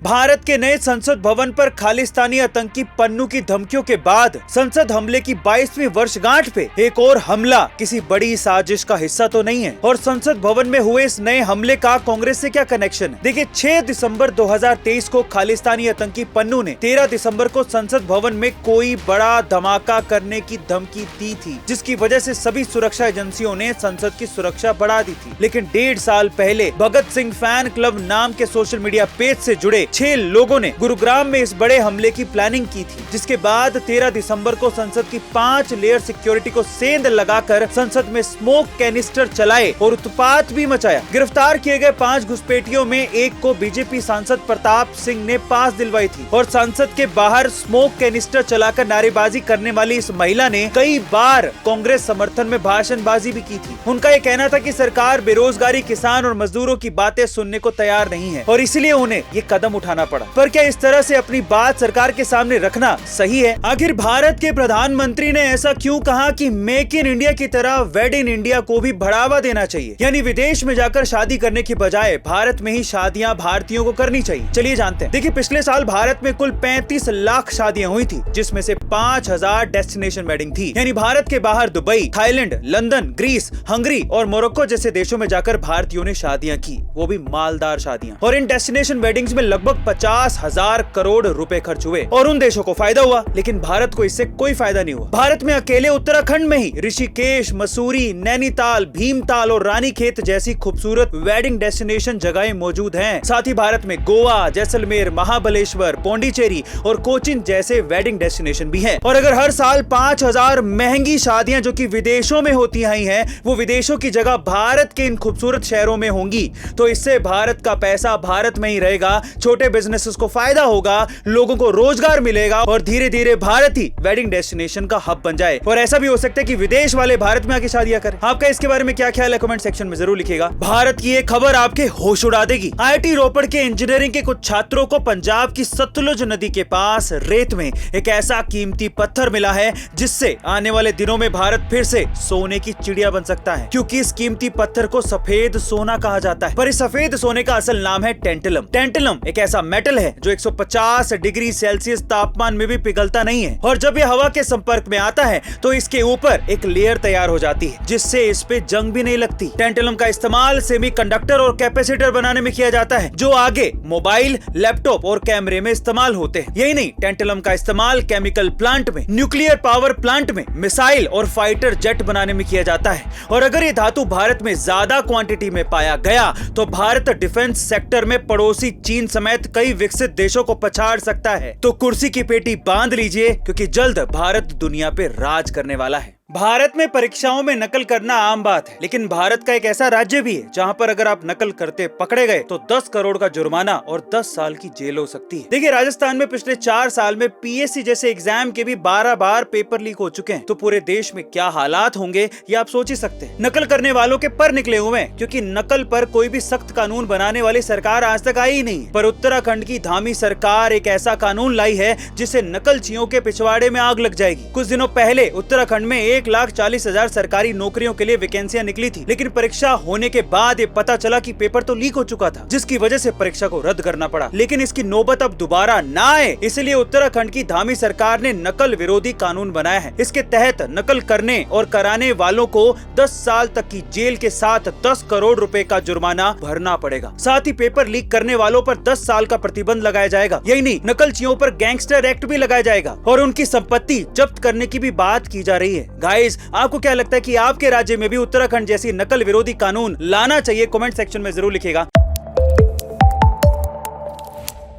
भारत के नए संसद भवन पर खालिस्तानी आतंकी पन्नू की धमकियों के बाद संसद हमले की 22वीं वर्षगांठ पे एक और हमला किसी बड़ी साजिश का हिस्सा तो नहीं है। और संसद भवन में हुए इस नए हमले का कांग्रेस से क्या कनेक्शन है? देखिए, 6 दिसंबर 2023 को खालिस्तानी आतंकी पन्नू ने 13 दिसंबर को संसद भवन में कोई बड़ा धमाका करने की धमकी दी थी, जिसकी वजह से सभी सुरक्षा एजेंसियों ने संसद की सुरक्षा बढ़ा दी थी। लेकिन 1.5 साल पहले भगत सिंह फैन क्लब नाम के सोशल मीडिया पेज से जुड़े 6 लोगों ने गुरुग्राम में इस बड़े हमले की प्लानिंग की थी, जिसके बाद 13 दिसंबर को संसद की 5 लेयर सिक्योरिटी को सेंध लगाकर संसद में स्मोक कैनिस्टर चलाए और उत्पात भी मचाया। गिरफ्तार किए गए 5 घुसपैठियों में एक को बीजेपी सांसद प्रताप सिंह ने पास दिलवाई थी और संसद के बाहर स्मोक कैनिस्टर चलाकर नारेबाजी करने वाली इस महिला ने कई बार कांग्रेस समर्थन में भाषणबाजी भी की थी। उनका ये कहना था कि सरकार बेरोजगारी, किसान और मजदूरों की बातें सुनने को तैयार नहीं है और इसलिए उन्हें ये कदम उठाना पड़ा। पर क्या इस तरह से अपनी बात सरकार के सामने रखना सही है? आखिर भारत के प्रधानमंत्री ने ऐसा क्यों कहा कि मेक इन इंडिया की तरह वेड इन इंडिया को भी बढ़ावा देना चाहिए, यानी विदेश में जाकर शादी करने की बजाय भारत में ही शादियां भारतीयों को करनी चाहिए? चलिए जानते हैं। देखिए, पिछले साल भारत में कुल 35 लाख शादियां हुई थी, जिसमें से 5000 डेस्टिनेशन वेडिंग थी, यानी भारत के बाहर Dubai, Thailand, London, Greece, Hungary और मोरक्को जैसे देशों में जाकर भारतीयों ने शादियां की, वो भी मालदार शादियां। और इन डेस्टिनेशन वेडिंग्स में लगभग 50,000 करोड़ रुपए खर्च हुए और उन देशों को फायदा हुआ, लेकिन भारत को इससे कोई फायदा नहीं हुआ। भारत में अकेले उत्तराखंड में ही ऋषिकेश, मसूरी, नैनीताल, भीमताल और रानीखेत जैसी खूबसूरत वेडिंग डेस्टिनेशन जगहें मौजूद हैं। साथ ही भारत में गोवा, जैसलमेर, महाबलेश्वर, पौंडीचेरी और कोचीन जैसे वेडिंग डेस्टिनेशन भी हैं। और अगर हर साल 5000 महंगी शादियां जो कि विदेशों में होती आई हैं, वो विदेशों की जगह भारत के इन खूबसूरत शहरों में होंगी, तो इससे भारत का पैसा भारत में ही रहेगा, छोटे बिजनेसेस को फायदा होगा, लोगों को रोजगार मिलेगा और धीरे धीरे भारत ही वेडिंग डेस्टिनेशन का हब बन जाए। और ऐसा भी हो सकता है कि विदेश वाले भारत में आके शादियां करें। आपका इसके बारे में क्या ख्याल है? कमेंट सेक्शन में जरूर लिखिएगा। भारत की एक खबर आपके होश उड़ा देगी। IIT रोपड़ के इंजीनियरिंग के कुछ छात्रों को पंजाब की सतलुज नदी के पास रेत में एक ऐसा कीमती पत्थर मिला है जिससे आने वाले दिनों में भारत फिर से सोने की चिड़िया बन सकता है, क्योंकि इस कीमती पत्थर को सफेद सोना कहा जाता है। पर इस सफेद सोने का असल नाम है टेंटलम। टेंटलम एक ऐसा मेटल है जो 150 डिग्री सेल्सियस तापमान में भी पिघलता नहीं है, और जब यह हवा के संपर्क में आता है तो इसके ऊपर एक लेयर तैयार हो जाती है, जिससे इस पे जंग भी नहीं लगती। टेंटलम का इस्तेमाल सेमीकंडक्टर और कैपेसिटर बनाने में किया जाता है, जो आगे मोबाइल, लैपटॉप और कैमरे में इस्तेमाल होते हैं। यही नहीं, टेंटलम का इस्तेमाल केमिकल प्लांट में, न्यूक्लियर पावर प्लांट में, मिसाइल और फाइटर जेट बनाने में किया जाता है। और अगर ये धातु भारत में ज्यादा क्वांटिटी में पाया गया तो भारत डिफेंस सेक्टर में पड़ोसी चीन समेत कई विकसित देशों को पछाड़ सकता है। तो कुर्सी की पेटी बांध लीजिए, क्योंकि जल्द भारत दुनिया पे राज करने वाला है। भारत में परीक्षाओं में नकल करना आम बात है, लेकिन भारत का एक ऐसा राज्य भी है जहां पर अगर आप नकल करते पकड़े गए तो 10 करोड़ का जुर्माना और 10 साल की जेल हो सकती है। देखिए, राजस्थान में पिछले 4 साल में PSC जैसे एग्जाम के भी 12 बार पेपर लीक हो चुके हैं। तो पूरे देश में क्या हालात होंगे ये आप सोच ही सकते हैं। नकल करने वालों के पर निकले हुए हैं, क्योंकि नकल पर कोई भी सख्त कानून बनाने वाली सरकार आज तक आई ही नहीं। पर उत्तराखंड की धामी सरकार एक ऐसा कानून लाई है जिससे नकलचियों के पिछवाड़े में आग लग जाएगी। कुछ दिनों पहले उत्तराखंड में 1,40,000 सरकारी नौकरियों के लिए वैकेंसियां निकली थी, लेकिन परीक्षा होने के बाद ये पता चला कि पेपर तो लीक हो चुका था, जिसकी वजह से परीक्षा को रद्द करना पड़ा। लेकिन इसकी नौबत अब दोबारा ना आए, इसलिए उत्तराखंड की धामी सरकार ने नकल विरोधी कानून बनाया है। इसके तहत नकल करने और कराने वालों को 10 साल तक की जेल के साथ 10 करोड़ रुपए का जुर्माना भरना पड़ेगा। साथ ही पेपर लीक करने वालों पर 10 साल का प्रतिबंध लगाया जाएगा। यही नहीं, नकलचियों पर गैंगस्टर एक्ट भी लगाया जाएगा और उनकी संपत्ति जब्त करने की भी बात की जा रही है। गाइस, आपको क्या लगता है कि आपके राज्य में भी उत्तराखंड जैसी नकल विरोधी कानून लाना चाहिए? कमेंट सेक्शन में जरूर लिखिएगा।